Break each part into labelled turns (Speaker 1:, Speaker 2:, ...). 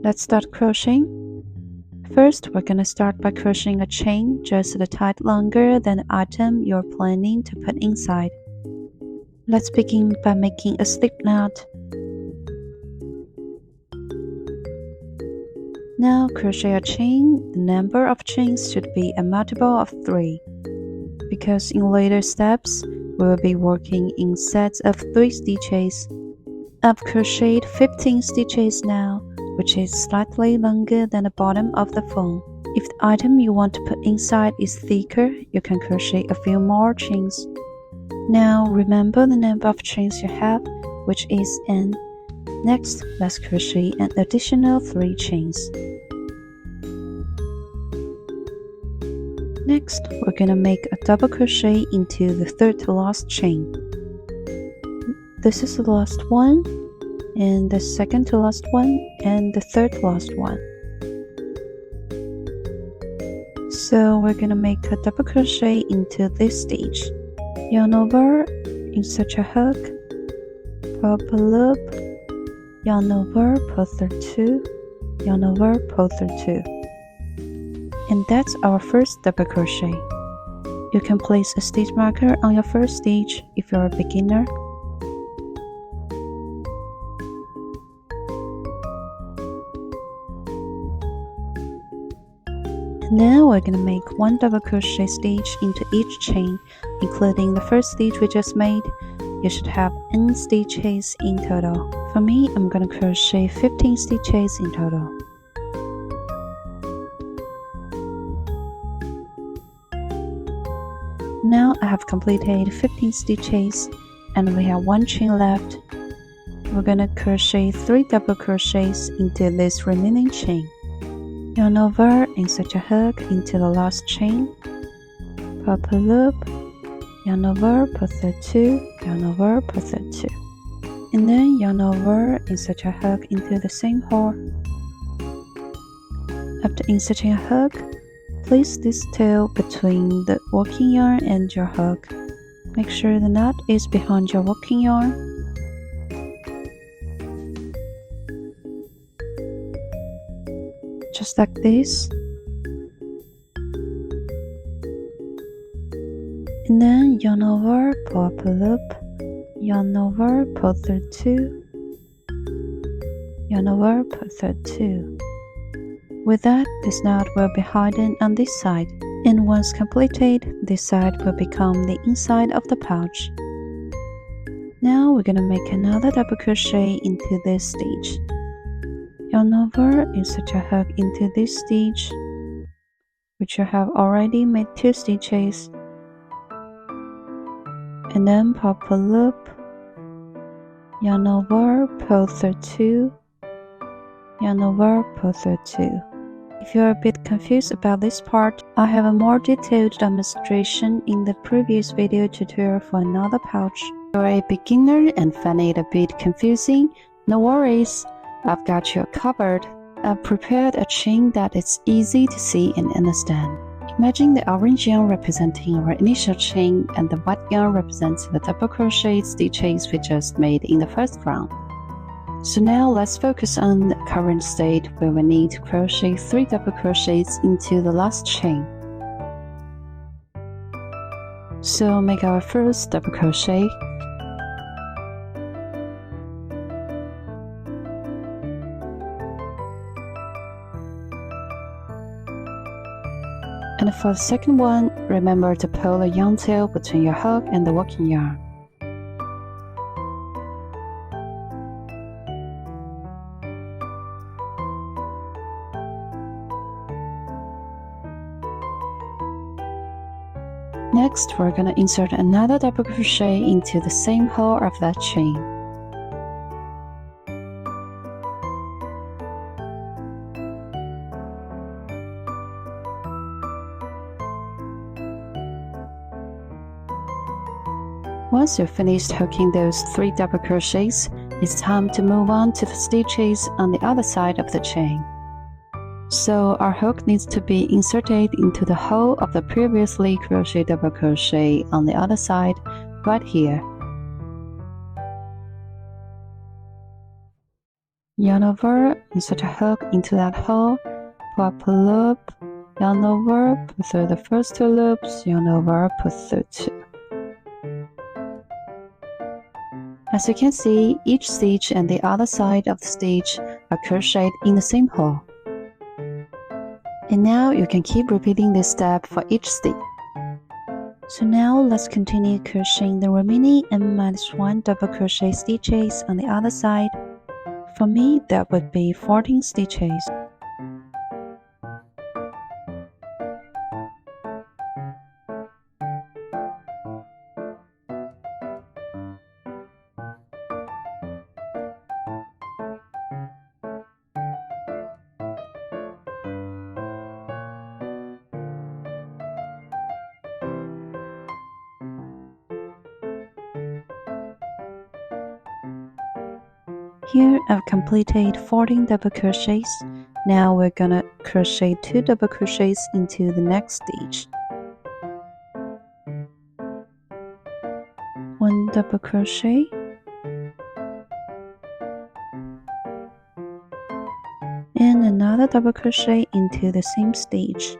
Speaker 1: Let's start crocheting. First, we're gonna start by crocheting a chain just a tad longer than the item you're planning to put inside. Let's begin by making a slip knot. Now crochet a chain. The number of chains should be a multiple of 3, because in later steps, we will be working in sets of 3 stitches. I've crocheted 15 stitches now, which is slightly longer than the bottom of the phone. If the item you want to put inside is thicker, you can crochet a few more chains. Now remember the number of chains you have, which is n. Next, let's crochet an additional 3 chains. Next, we're gonna make a double crochet into the third to last chain. This is the last one, and the second to last one, and the third to last one. So we're gonna make a double crochet into this stitch. Yarn over, insert your hook, pull up a loop, yarn over, pull through 2, yarn over, pull through 2. And that's our first double crochet. You can place a stitch marker on your first stitch if you're a beginner. And then we're gonna make 1 double crochet stitch into each chain, including the first stitch we just made. You should have n stitches in total. For me, I'm gonna crochet 15 stitches in total. Now I have completed 15 stitches and we have 1 chain left. We're gonna crochet 3 double crochets into this remaining chain. Yarn over, insert your hook into the last chain, pull up a loop, yarn over, pull through 2, yarn over, pull through 2. And then yarn over, insert your hook into the same hole. After inserting a hook, place this tail between the working yarn and your hook. Make sure the knot is behind your working yarn. Just like this. And then yarn over, pull up a loop, yarn over, pull through 2, yarn over, pull through 2. With that, this knot will be hidden on this side, and once completed, this side will become the inside of the pouch. Now we're gonna make another double crochet into this stitch. Yarn over, insert your hook into this stitch, which you have already made 2 stitches, and then pull up a loop, yarn over, pull through 2, yarn over, pull through 2. If you're a bit confused about this part, I have a more detailed demonstration in the previous video tutorial for another pouch. If you're a beginner and find it a bit confusing, no worries, I've got you covered. I've prepared a chain that is easy to see and understand. Imagine the orange yarn representing our initial chain and the white yarn represents the double crochet stitches we just made in the first round. So now let's focus on the current state where we need to crochet 3 double crochets into the last chain. So make our first double crochet. And for the second one, remember to pull the yarn tail between your hook and the working yarn. Next, we're going to insert another double crochet into the same hole of that chain. Once you've finished hooking those 3 double crochets, it's time to move on to the stitches on the other side of the chain. So our hook needs to be inserted into the hole of the previously crocheted double crochet on the other side, right here. yarn over, insert a hook into that hole, pull up a loop, yarn over, pull through the first 2 loops, yarn over, pull through 2. As you can see, each stitch and the other side of the stitch are crocheted in the same hole. And now you can keep repeating this step for each stitch. So now let's continue crocheting the remaining n-1 double crochet stitches on the other side. For me, that would be 14 stitches. Here I've completed 14 double crochets. Now we're gonna crochet 2 double crochets into the next stitch. 1 double crochet, and another double crochet into the same stitch.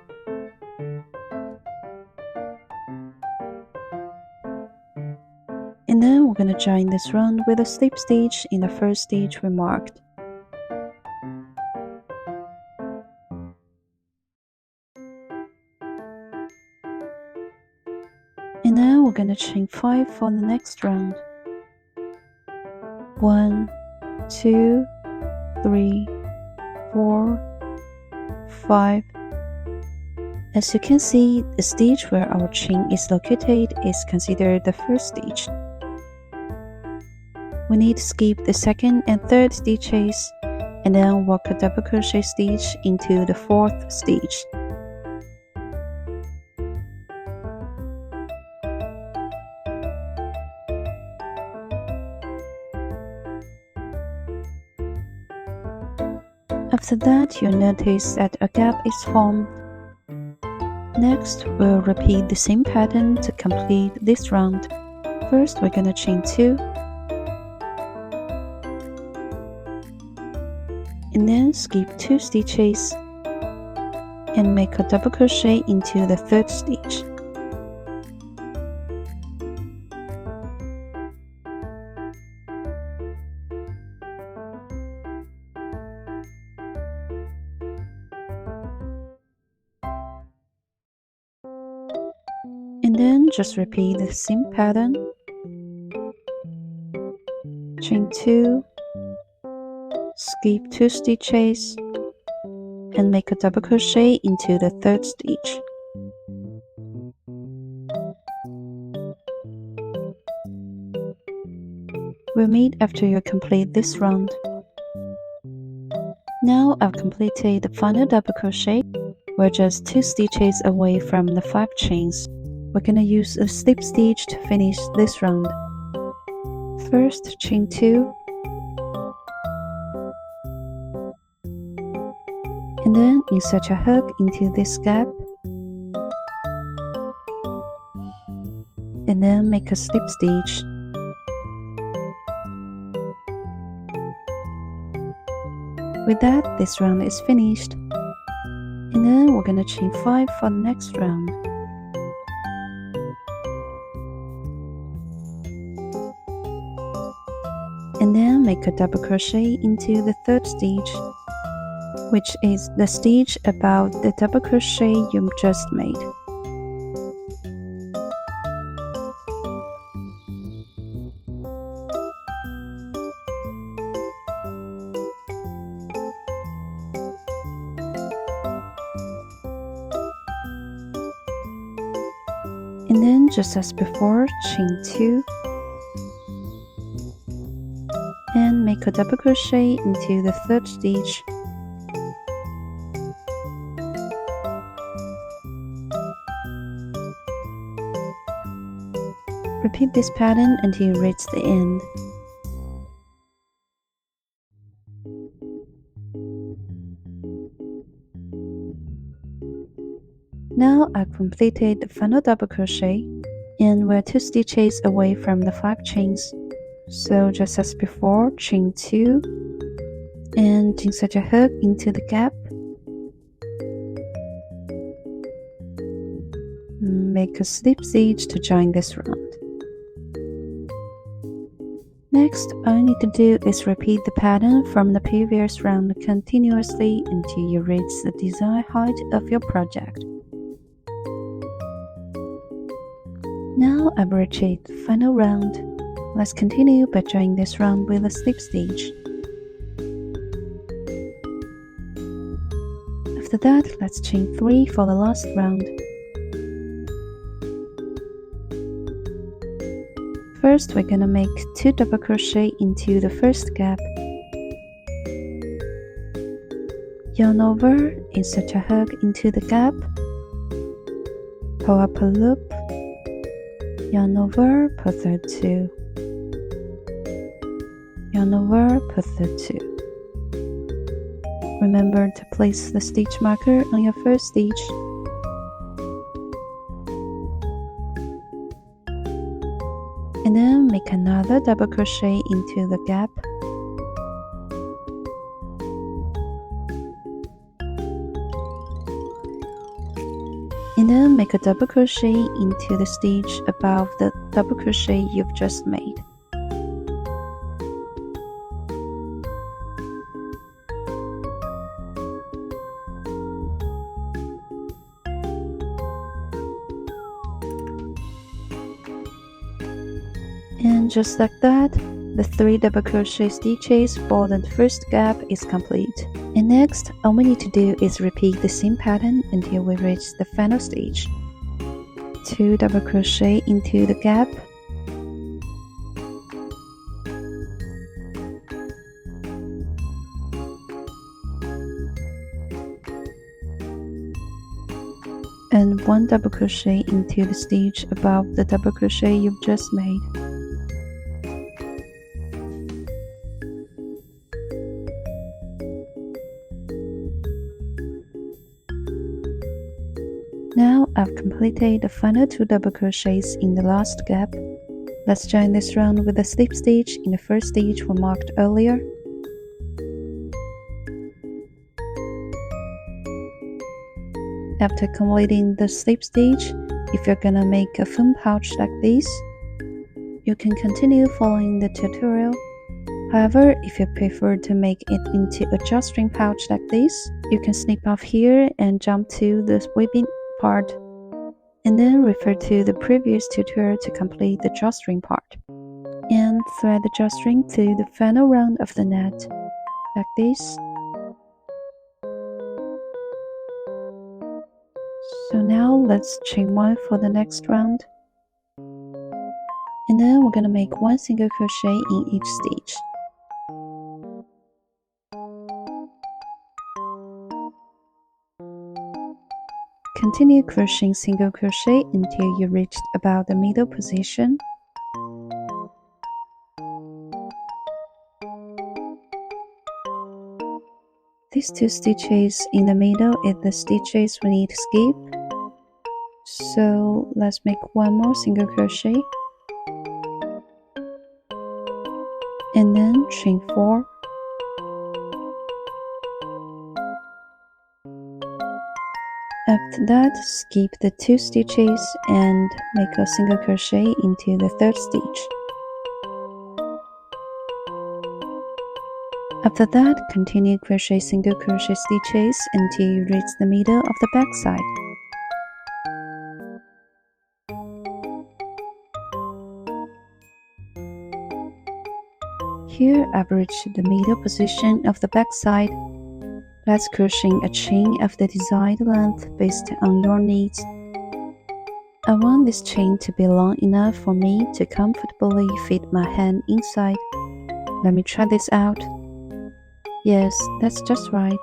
Speaker 1: And then we're gonna join this round with a slip stitch in the first stitch we marked. And then we're gonna chain 5 for the next round. 1, 2, 3, 4, 5. As you can see, the stitch where our chain is located is considered the first stitch. We need to skip the second and third stitches and then work a double crochet stitch into the fourth stitch. After that, you'll notice that a gap is formed. Next, we'll repeat the same pattern to complete this round. First, we're gonna chain 2, and then skip 2 stitches and make a double crochet into the third stitch. And then just repeat the same pattern. Chain 2, skip 2 stitches and make a double crochet into the third stitch. We'll meet after you complete this round. Now I've completed the final double crochet. We're just 2 stitches away from the 5 chains. We're gonna use a slip stitch to finish this round. First, chain 2, and then insert a hook into this gap, and then make a slip stitch. With that, this round is finished. And then we're gonna chain 5 for the next round. And then make a double crochet into the third stitch, which is the stitch above the double crochet you just made. And then just as before, chain 2 and make a double crochet into the third stitch. Repeat this pattern until you reach the end. Now I've completed the final double crochet and we're 2 stitches away from the 5 chains. So just as before, chain 2 and insert a hook into the gap. Make a slip stitch to join this round. Next, all you need to do is repeat the pattern from the previous round continuously until you reach the desired height of your project. Now I've reached the final round. Let's continue by joining this round with a slip stitch. After that, let's chain 3 for the last round. First, we're gonna make 2 double crochet into the first gap. Yarn over, insert a hook into the gap, pull up a loop, yarn over, pull thread 2, yarn over, pull thread 2. Remember to place the stitch marker on your first stitch. And then make another double crochet into the gap. And then make a double crochet into the stitch above the double crochet you've just made. And just like that, the 3 double crochet stitches for the first gap is complete. And next, all we need to do is repeat the same pattern until we reach the final stage. 2 double crochet into the gap, and 1 double crochet into the stitch above the double crochet you've just made. Now I've completed the final 2 double crochets in the last gap. Let's join this round with a slip stitch in the first stitch we marked earlier. After completing the slip stitch, if you're gonna make a foam pouch like this, you can continue following the tutorial. However, if you prefer to make it into a drawstring pouch like this, you can snip off here and jump to the weaving part, and then refer to the previous tutorial to complete the drawstring part. And thread the drawstring to the final round of the net, like this. So now let's chain 1 for the next round. And then we're gonna make 1 single crochet in each stitch. Continue crocheting single crochet until you reach about the middle position. These 2 stitches in the middle are the stitches we need to skip. So let's make 1 more single crochet. And then chain 4. After that, skip the 2 stitches and make a single crochet into the 3rd stitch. After that, continue crochet single crochet stitches until you reach the middle of the back side. Here I've reached the middle position of the back side. Let's crochet a chain of the desired length based on your needs. I want this chain to be long enough for me to comfortably fit my hand inside. Let me try this out. Yes, that's just right.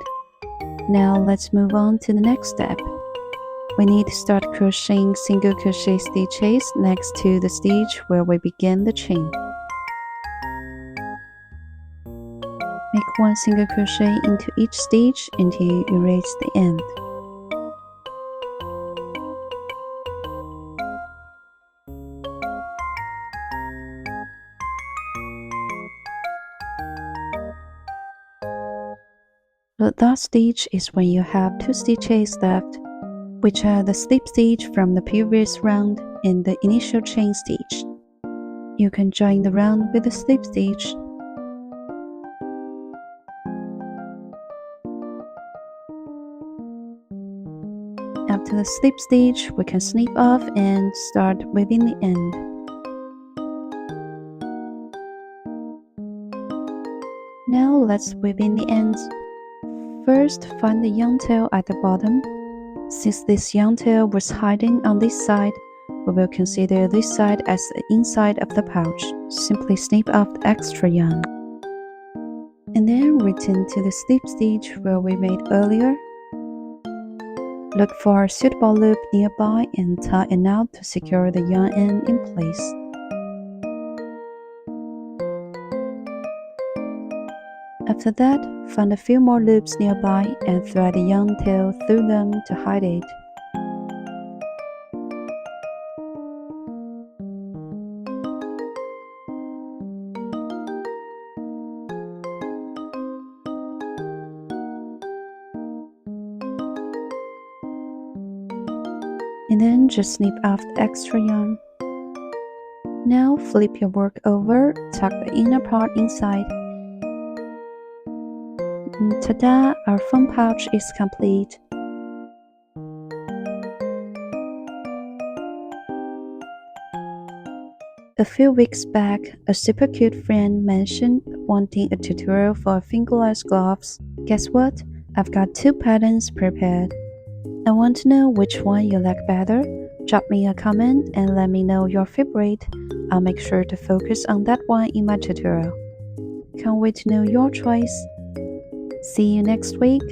Speaker 1: Now let's move on to the next step. We need to start crocheting single crochet stitches next to the stitch where we began the chain. Make 1 single crochet into each stitch until you reach the end. The last stitch is when you have 2 stitches left, which are the slip stitch from the previous round and the initial chain stitch. You can join the round with the slip stitch. After the slip stitch, we can snip off and start weaving the end. Now let's weave in the ends. First, find the yarn tail at the bottom. Since this yarn tail was hiding on this side, we will consider this side as the inside of the pouch. Simply snip off the extra yarn. And then return to the slip stitch where we made earlier. Look for a suitable loop nearby and tie a knot to secure the yarn end in place. After that, find a few more loops nearby and thread the yarn tail through them to hide it. And then just snip off the extra yarn. Now flip your work over, tuck the inner part inside. And ta-da! Our phone pouch is complete. A few weeks back, a super cute friend mentioned wanting a tutorial for fingerless gloves. Guess what? I've got 2 patterns prepared. I want to know which one you like better. Drop me a comment and let me know your favorite. I'll make sure to focus on that one in my tutorial. Can't wait to know your choice. See you next week.